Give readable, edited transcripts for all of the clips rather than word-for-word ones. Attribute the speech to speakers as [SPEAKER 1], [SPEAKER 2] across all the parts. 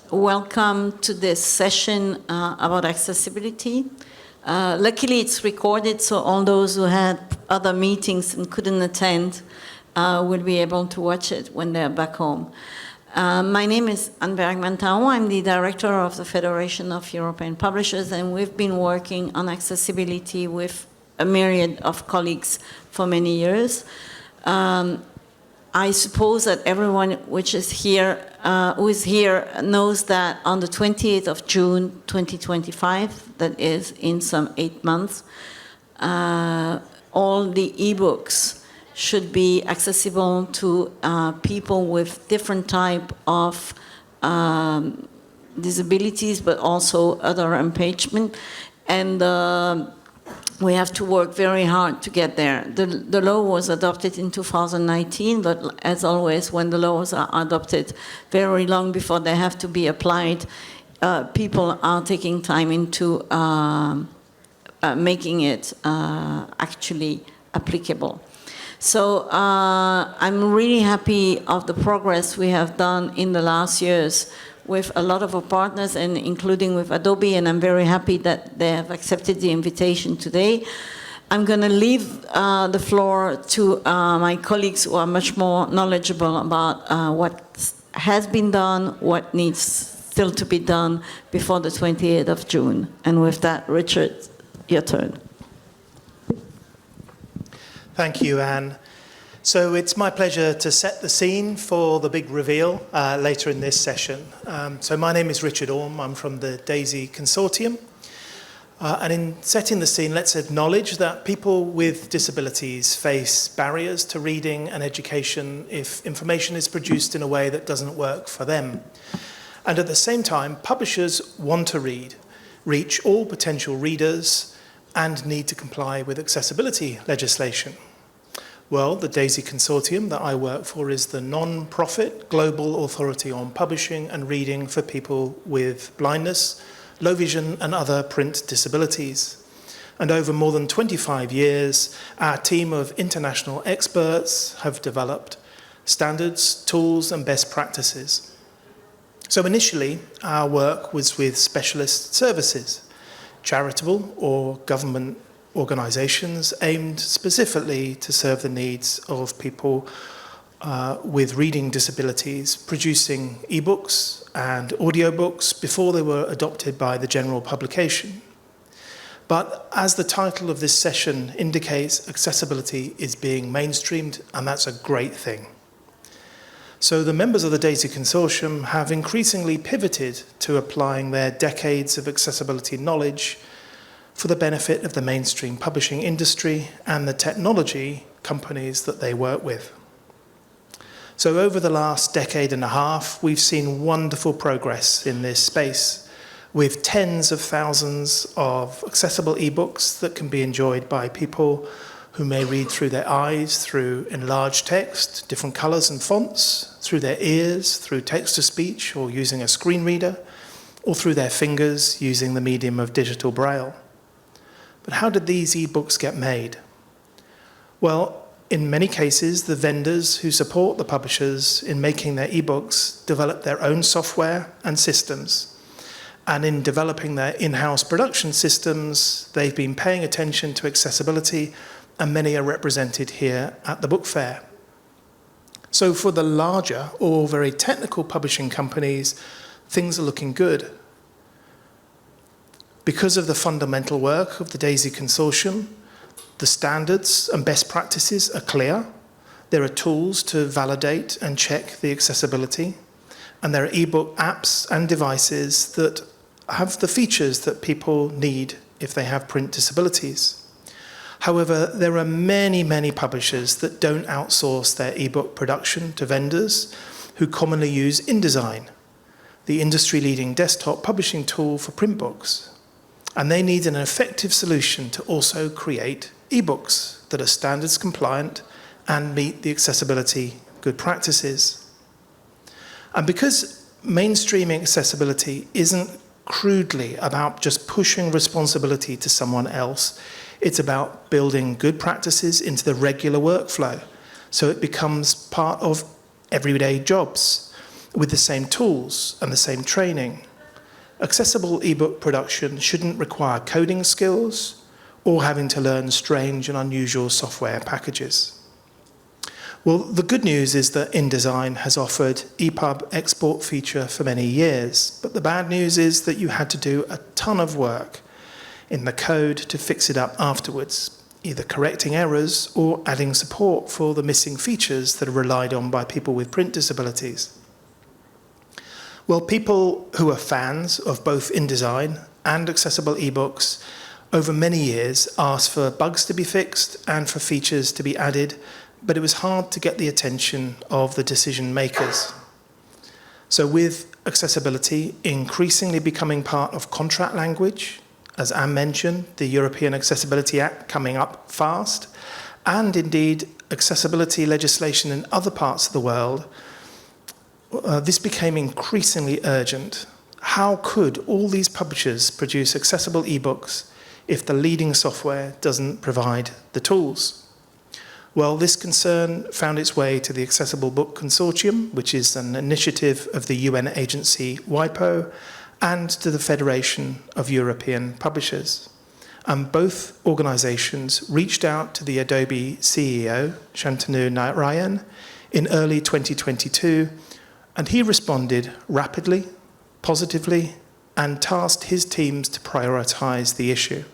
[SPEAKER 1] Welcome to this session about accessibility. Luckily, it's recorded, so all those who had other meetings and couldn't attend will be able to watch it when they're back home. My name is Bergman-Tahon. I'm the director of the Federation of European Publishers, and we've been working on accessibility with a myriad of colleagues for many years. I suppose that everyone who is here knows that on the 28th of June 2025, that is in some 8 months, all the ebooks should be accessible to people with different type of disabilities, but also other impairment. And we have to work very hard to get there. The law was adopted in 2019, but as always, when the laws are adopted very long before they have to be applied, people are taking time into making it actually applicable. So I'm really happy of the progress we have done in the last years with a lot of our partners, and including with Adobe, and I'm very happy that they have accepted the invitation today. I'm going to leave the floor to my colleagues who are much more knowledgeable about what has been done, what needs still to be done before the 28th of June. And with that, Richard, your turn.
[SPEAKER 2] Thank you, Anne. So it's my pleasure to set the scene for the big reveal later in this session. So my name is Richard Orme. I'm from the Daisy Consortium. And in setting the scene, let's acknowledge that people with disabilities face barriers to reading and education if information is produced in a way that doesn't work for them. And at the same time, publishers want to reach all potential readers, and need to comply with accessibility legislation. Well, the Daisy Consortium that I work for is the non-profit global authority on publishing and reading for people with blindness, low vision, and other print disabilities. And over more than 25 years, our team of international experts have developed standards, tools, and best practices. So initially, our work was with specialist services, charitable or government organisations aimed specifically to serve the needs of people with reading disabilities, producing ebooks and audiobooks before they were adopted by the general publication. But as the title of this session indicates, accessibility is being mainstreamed, and that's a great thing. So the members of the Daisy Consortium have increasingly pivoted to applying their decades of accessibility knowledge for the benefit of the mainstream publishing industry and the technology companies that they work with. So over the last decade and a half, we've seen wonderful progress in this space, with tens of thousands of accessible ebooks that can be enjoyed by people who may read through their eyes, through enlarged text, different colors and fonts, through their ears, through text-to-speech or using a screen reader, or through their fingers using the medium of digital braille. But how did these ebooks get made? Well, in many cases, the vendors who support the publishers in making their ebooks develop their own software and systems. And in developing their in-house production systems, they've been paying attention to accessibility, and many are represented here at the book fair. So for the larger or very technical publishing companies, things are looking good. Because of the fundamental work of the Daisy Consortium, the standards and best practices are clear. There are tools to validate and check the accessibility, and there are ebook apps and devices that have the features that people need if they have print disabilities. However, there are many, many publishers that don't outsource their ebook production to vendors who commonly use InDesign, the industry-leading desktop publishing tool for print books. And they need an effective solution to also create ebooks that are standards compliant and meet the accessibility good practices. And because mainstreaming accessibility isn't crudely about just pushing responsibility to someone else, it's about building good practices into the regular workflow so it becomes part of everyday jobs. with the same tools and the same training. Accessible ebook production shouldn't require coding skills or having to learn strange and unusual software packages. Well, the good news is that InDesign has offered EPUB export feature for many years, but the bad news is that you had to do a ton of work in the code to fix it up afterwards, either correcting errors or adding support for the missing features that are relied on by people with print disabilities. Well, people who are fans of both InDesign and accessible ebooks over many years asked for bugs to be fixed and for features to be added, but it was hard to get the attention of the decision makers. So with accessibility increasingly becoming part of contract language, as Anne mentioned, the European Accessibility Act coming up fast, and indeed accessibility legislation in other parts of the world, this became increasingly urgent. How could all these publishers produce accessible ebooks if the leading software doesn't provide the tools? Well, this concern found its way to the Accessible Book Consortium, which is an initiative of the UN agency WIPO, and to the Federation of European Publishers. And both organizations reached out to the Adobe CEO, Shantanu Narayan, in early 2022, and he responded rapidly, positively, and tasked his teams to prioritize the issue.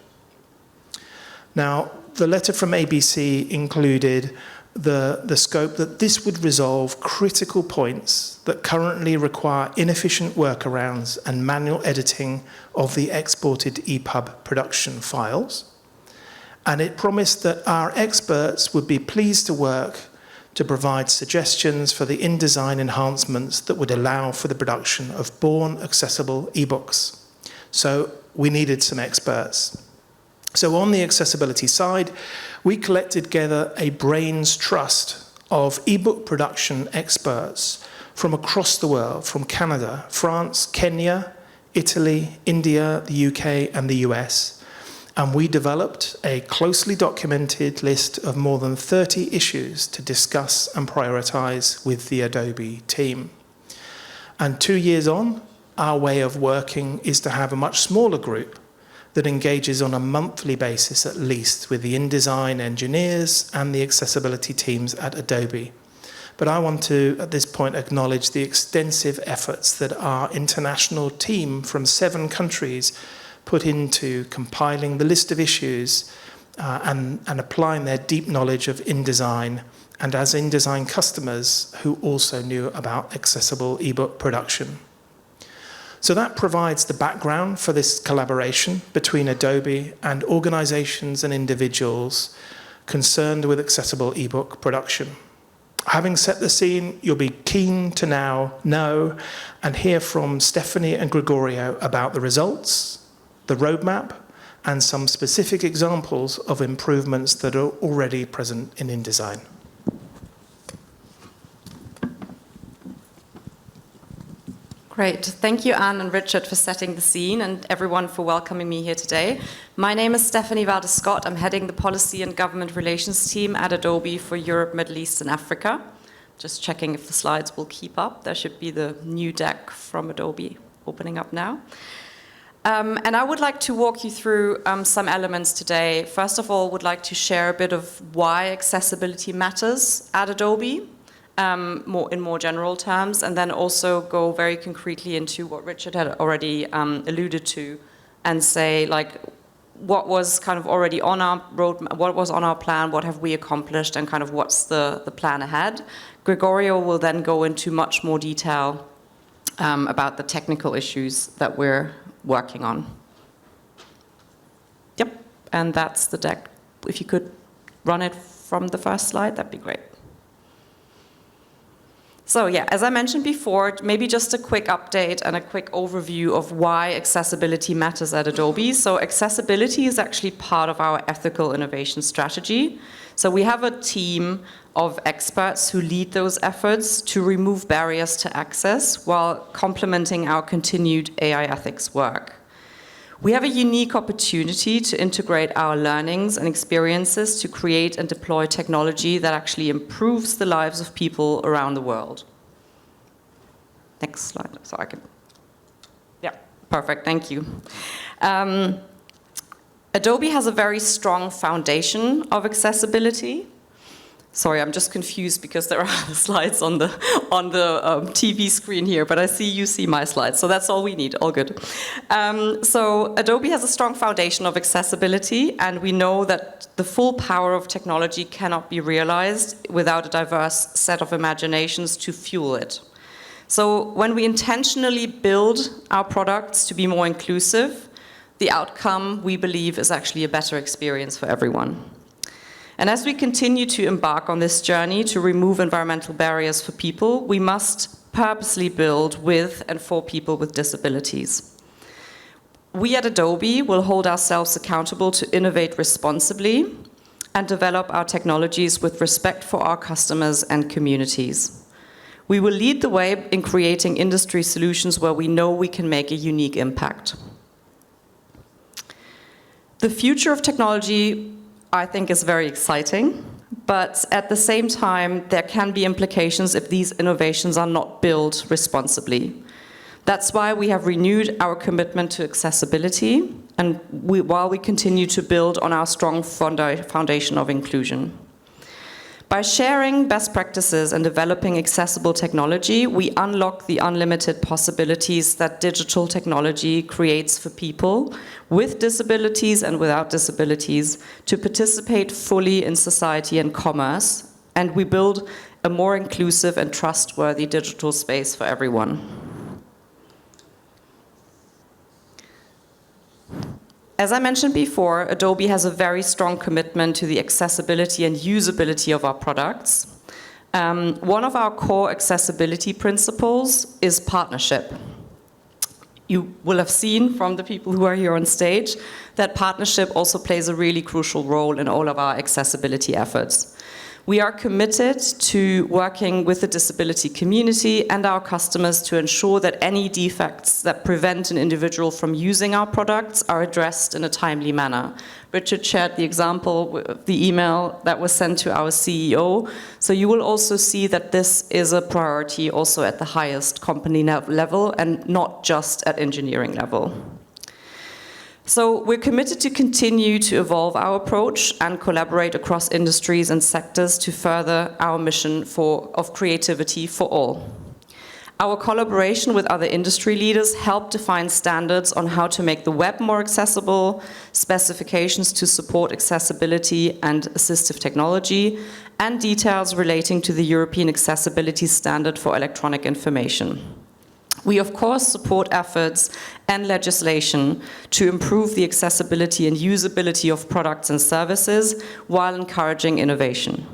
[SPEAKER 2] Now, the letter from ABC included the scope that this would resolve critical points that currently require inefficient workarounds and manual editing of the exported EPUB production files. And it promised that our experts would be pleased to work to provide suggestions for the InDesign enhancements that would allow for the production of born accessible ebooks. So we needed some experts. So on the accessibility side, we collected together a brains trust of ebook production experts from across the world, from Canada, France, Kenya, Italy, India, the UK, and the US. And we developed a closely documented list of more than 30 issues to discuss and prioritize with the Adobe team. And 2 years on, our way of working is to have a much smaller group that engages on a monthly basis at least with the InDesign engineers and the accessibility teams at Adobe. But I want to, at this point, acknowledge the extensive efforts that our international team from 7 countries put into compiling the list of issues and applying their deep knowledge of InDesign, and as InDesign customers who also knew about accessible ebook production. So that provides the background for this collaboration between Adobe and organizations and individuals concerned with accessible ebook production. Having set the scene, you'll be keen to now know and hear from Stefanie and Gregorio about the results, the roadmap, and some specific examples of improvements that are already present in InDesign.
[SPEAKER 3] Great. Thank you, Anne and Richard, for setting the scene, and everyone for welcoming me here today. My name is Stefanie Valdes-Scott. I'm heading the Policy and Government Relations team at Adobe for Europe, Middle East, and Africa. Just checking if the slides will keep up. There should be the new deck from Adobe opening up now. And I would like to walk you through some elements today. First of all, would like to share a bit of why accessibility matters at Adobe. In more general terms, and then also go very concretely into what Richard had already alluded to, and say, like, what was kind of already on our roadmap, what was on our plan, what have we accomplished, and kind of what's the plan ahead. Gregorio will then go into much more detail about the technical issues that we're working on. Yep, and that's the deck. If you could run it from the first slide, that'd be great. So yeah, as I mentioned before, maybe just a quick update and a quick overview of why accessibility matters at Adobe. So accessibility is actually part of our ethical innovation strategy. So we have a team of experts who lead those efforts to remove barriers to access while complementing our continued AI ethics work. We have a unique opportunity to integrate our learnings and experiences to create and deploy technology that actually improves the lives of people around the world. Next slide, so I can, yeah, perfect, thank you. Adobe has a very strong foundation of accessibility. Sorry, I'm just confused because there are slides on the TV screen here, but I see you see my slides, so that's all we need, all good. So Adobe has a strong foundation of accessibility, and we know that the full power of technology cannot be realized without a diverse set of imaginations to fuel it. So when we intentionally build our products to be more inclusive, the outcome, we believe, is actually a better experience for everyone. And as we continue to embark on this journey to remove environmental barriers for people, we must purposely build with and for people with disabilities. We at Adobe will hold ourselves accountable to innovate responsibly and develop our technologies with respect for our customers and communities. We will lead the way in creating industry solutions where we know we can make a unique impact. The future of technology, I think, is very exciting, but at the same time, there can be implications if these innovations are not built responsibly. That's why we have renewed our commitment to accessibility, and while we continue to build on our strong foundation of inclusion. By sharing best practices and developing accessible technology, we unlock the unlimited possibilities that digital technology creates for people with disabilities and without disabilities to participate fully in society and commerce, and we build a more inclusive and trustworthy digital space for everyone. As I mentioned before, Adobe has a very strong commitment to the accessibility and usability of our products. One of our core accessibility principles is partnership. You will have seen from the people who are here on stage that partnership also plays a really crucial role in all of our accessibility efforts. We are committed to working with the disability community and our customers to ensure that any defects that prevent an individual from using our products are addressed in a timely manner. Richard shared the example of the email that was sent to our CEO. So you will also see that this is a priority also at the highest company level and not just at engineering level. So we're committed to continue to evolve our approach and collaborate across industries and sectors to further our mission of creativity for all. Our collaboration with other industry leaders help define standards on how to make the web more accessible, specifications to support accessibility and assistive technology, and details relating to the European Accessibility Standard for Electronic Information. We, of course, support efforts and legislation to improve the accessibility and usability of products and services while encouraging innovation.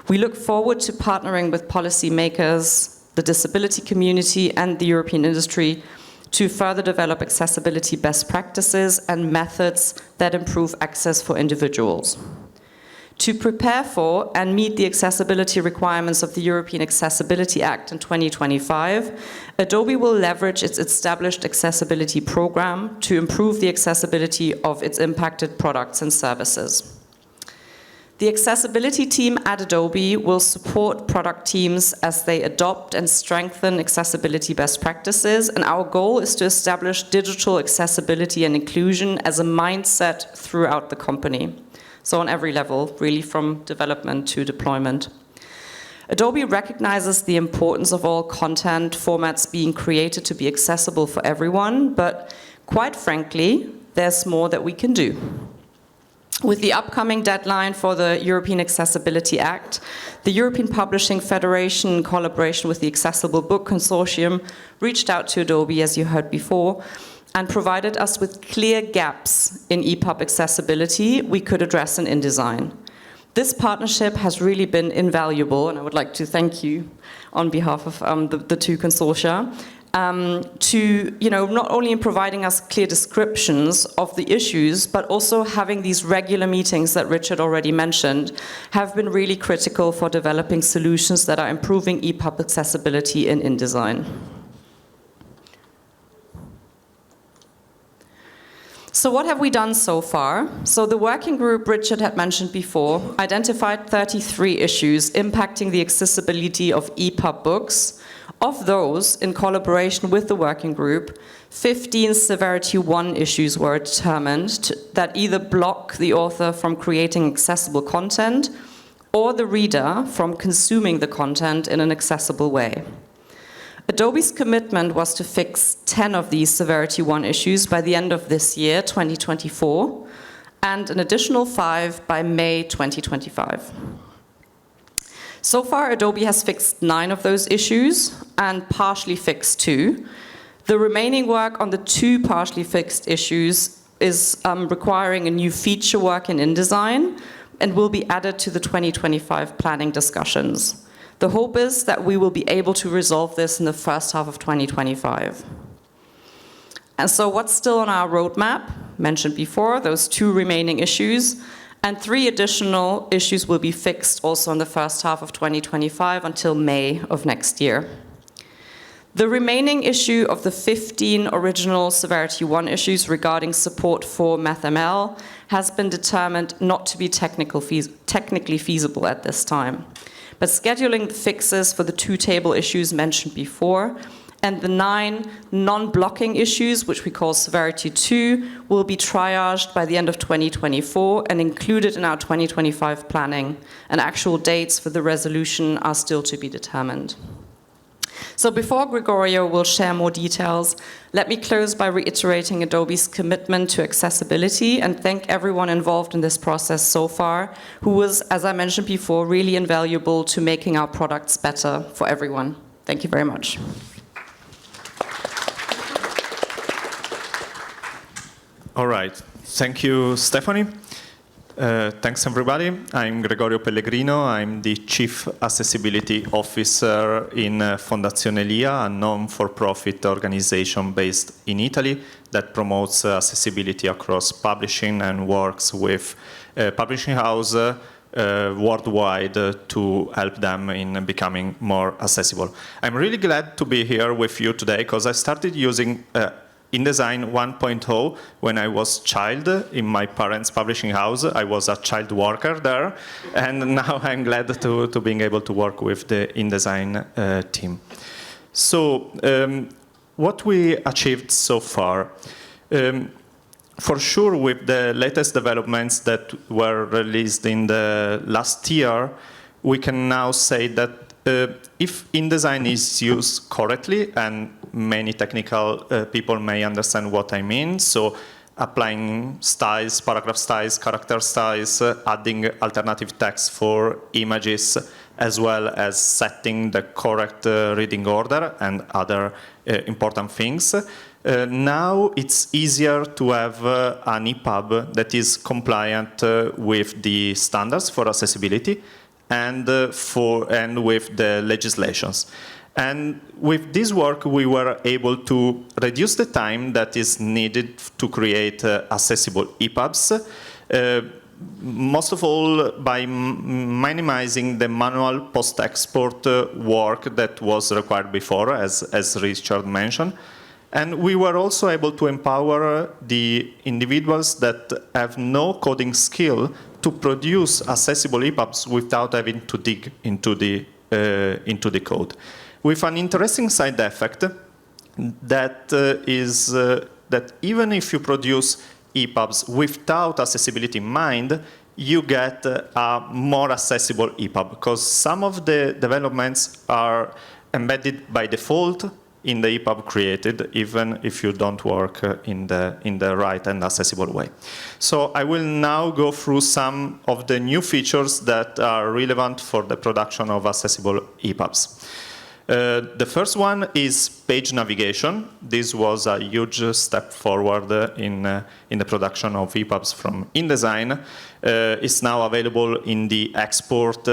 [SPEAKER 3] We look forward to partnering with policymakers, the disability community, and the European industry to further develop accessibility best practices and methods that improve access for individuals. To prepare for and meet the accessibility requirements of the European Accessibility Act in 2025, Adobe will leverage its established accessibility program to improve the accessibility of its impacted products and services. The accessibility team at Adobe will support product teams as they adopt and strengthen accessibility best practices, and our goal is to establish digital accessibility and inclusion as a mindset throughout the company. So on every level, really from development to deployment. Adobe recognizes the importance of all content formats being created to be accessible for everyone, but quite frankly, there's more that we can do. With the upcoming deadline for the European Accessibility Act, the European Publishing Federation, in collaboration with the Accessible Book Consortium, reached out to Adobe, as you heard before, and provided us with clear gaps in EPUB accessibility we could address in InDesign. This partnership has really been invaluable, and I would like to thank you on behalf of the two consortia, not only in providing us clear descriptions of the issues, but also having these regular meetings that Richard already mentioned have been really critical for developing solutions that are improving EPUB accessibility in InDesign. So what have we done so far? So the working group Richard had mentioned before identified 33 issues impacting the accessibility of EPUB books Of those, in collaboration with the working group, 15 Severity 1 issues were determined that either block the author from creating accessible content or the reader from consuming the content in an accessible way. Adobe's commitment was to fix 10 of these Severity 1 issues by the end of this year, 2024, and an additional 5 by May 2025. So far, Adobe has fixed 9 of those issues and partially fixed 2. The remaining work on the 2 partially fixed issues is requiring a new feature work in InDesign and will be added to the 2025 planning discussions. The hope is that we will be able to resolve this in the first half of 2025. And so what's still on our roadmap? Mentioned before, those 2 remaining issues, and 3 additional issues will be fixed also in the first half of 2025 until May of next year. The remaining issue of the 15 original Severity 1 issues regarding support for MathML has been determined not to be technically feasible at this time. But scheduling the fixes for the 2 table issues mentioned before and the 9 non-blocking issues, which we call Severity 2, will be triaged by the end of 2024 and included in our 2025 planning, and actual dates for the resolution are still to be determined. So before Gregorio will share more details, let me close by reiterating Adobe's commitment to accessibility and thank everyone involved in this process so far, who was, as I mentioned before, really invaluable to making our products better for everyone. Thank you very much.
[SPEAKER 4] All right. Thank you, Stefanie. Thanks, everybody. I'm Gregorio Pellegrino. I'm the Chief Accessibility Officer in Fondazione LIA, a non-for-profit organization based in Italy that promotes accessibility across publishing and works with publishing houses worldwide to help them in becoming more accessible. I'm really glad to be here with you today because I started using InDesign 1.0 when I was a child in my parents' publishing house. I was a child worker there, and now I'm glad to being able to work with the InDesign team. So, what we achieved so far, for sure with the latest developments that were released in the last year, we can now say that if InDesign is used correctly, and many technical people may understand what I mean, so applying styles, paragraph styles, character styles, adding alternative text for images, as well as setting the correct reading order and other important things. Now it's easier to have an EPUB that is compliant with the standards for accessibility and with the legislations. And with this work, we were able to reduce the time that is needed to create accessible EPUBs, most of all by minimizing the manual post-export work that was required before, as Richard mentioned. And we were also able to empower the individuals that have no coding skill to produce accessible EPUBs without having to dig into the code. With an interesting side effect that is that even if you produce EPUBs without accessibility in mind, you get a more accessible EPUB, because some of the developments are embedded by default in the EPUB created, even if you don't work in the right and accessible way. So I will now go through some of the new features that are relevant for the production of accessible EPUBs. The first one is page navigation. This was a huge step forward in the production of EPUBs from InDesign. It's now available in the export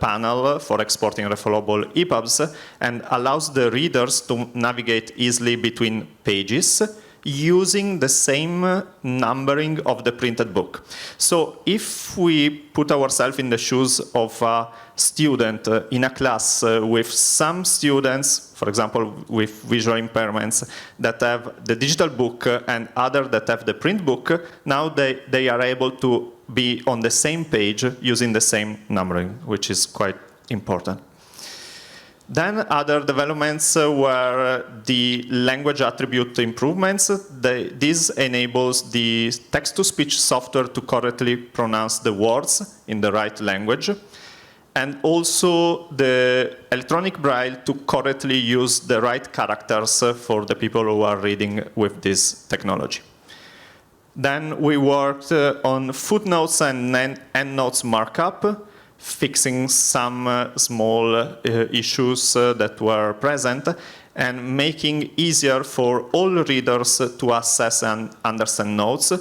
[SPEAKER 4] panel for exporting refillable EPUBs and allows the readers to navigate easily between pages using the same numbering of the printed book. So if we put ourselves in the shoes of a student in a class with some students, for example, with visual impairments, that have the digital book and others that have the print book, now they are able to be on the same page using the same numbering, which is quite important. Then other developments were the language attribute improvements. This enables the text-to-speech software to correctly pronounce the words in the right language, and also the electronic braille to correctly use the right characters for the people who are reading with this technology. Then we worked on footnotes and endnotes markup, fixing some small issues that were present, and making easier for all readers to access and understand notes.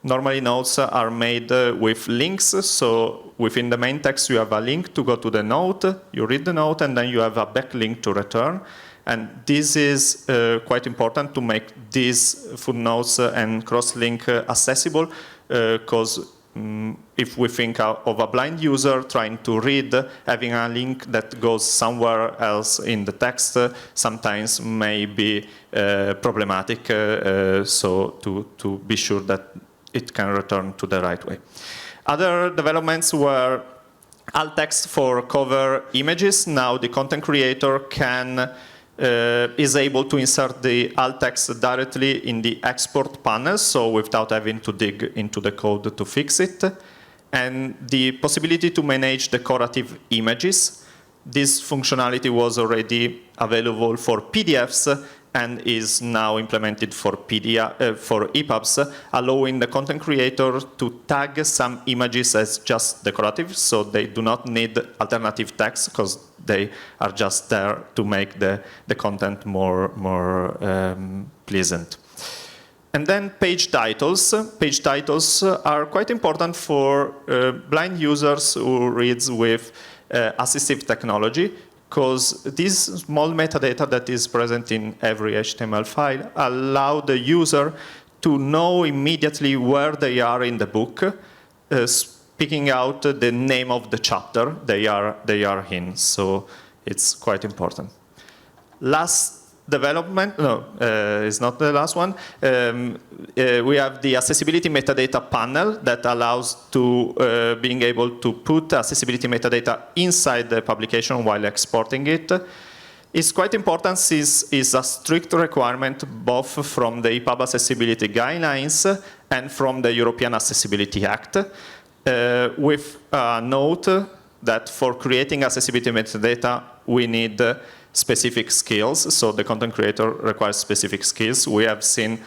[SPEAKER 4] Normally notes are made with links, so within the main text you have a link to go to the note, you read the note, and then you have a backlink to return. And this is quite important to make these footnotes and cross-link accessible, because if we think of a blind user trying to read, having a link that goes somewhere else in the text sometimes may be problematic, so to be sure that it can return to the right way. Other developments were alt text for cover images. Now the content creator is able to insert the alt text directly in the export panel, so without having to dig into the code to fix it. And the possibility to manage decorative images. This functionality was already available for PDFs and is now implemented for EPUBs, allowing the content creator to tag some images as just decorative, so they do not need alternative text, because they are just there to make the content more pleasant. And then page titles. Page titles are quite important for blind users who read with assistive technology, because this small metadata that is present in every HTML file allow the user to know immediately where they are in the book, speaking out the name of the chapter they are in. So it's quite important. Last development, no, it's not the last one. We have the accessibility metadata panel that allows to being able to put accessibility metadata inside the publication while exporting it. It's quite important since it's a strict requirement both from the EPUB accessibility guidelines and from the European Accessibility Act, with a note that for creating accessibility metadata we need specific skills, so the content creator requires specific skills. We have seen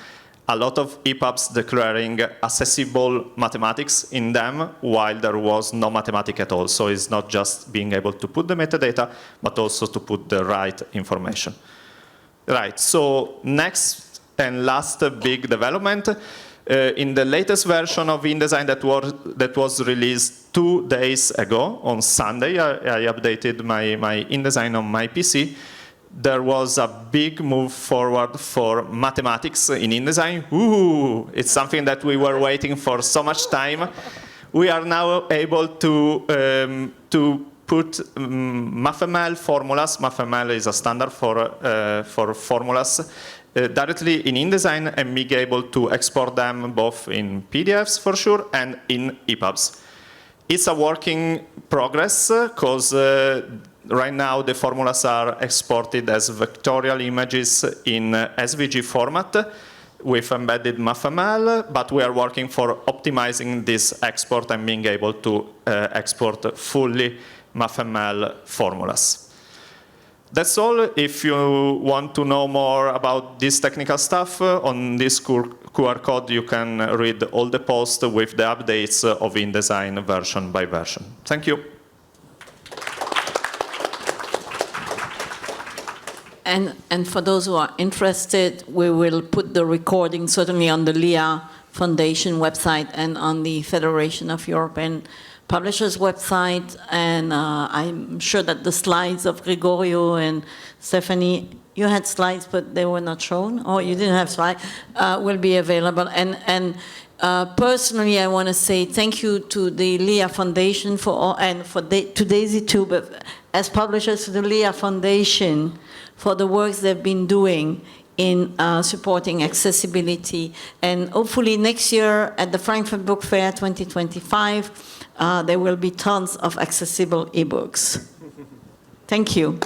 [SPEAKER 4] a lot of EPUBs declaring accessible mathematics in them while there was no mathematics at all. So it's not just being able to put the metadata, but also to put the right information. Right, so next and last big development. In the latest version of InDesign that was released 2 days ago, on Sunday, I updated my InDesign on my PC. There was a big move forward for mathematics in InDesign. Ooh, it's something that we were waiting for so much time. We are now able to put MathML formulas. MathML is a standard for formulas. Directly in InDesign and being able to export them both in PDFs for sure and in EPUBs. It's a work in progress because right now the formulas are exported as vectorial images in SVG format with embedded MathML, but we are working for optimizing this export and being able to export fully MathML formulas. That's all. If you want to know more about this technical stuff, on this QR code you can read all the posts with the updates of InDesign version by version. Thank you.
[SPEAKER 1] And for those who are interested, we will put the recording certainly on the LIA Foundation website and on the Federation of European Publishers website, and I'm sure that the slides of Gregorio and Stefanie, you had slides but they were not shown, or you didn't have slides, will be available. And personally I want to say thank you to the LIA Foundation for all, and to Daisy too, but as publishers to the LIA Foundation for the works they've been doing in supporting accessibility. And hopefully next year at the Frankfurt Book Fair 2025, there will be tons of accessible ebooks. Thank you.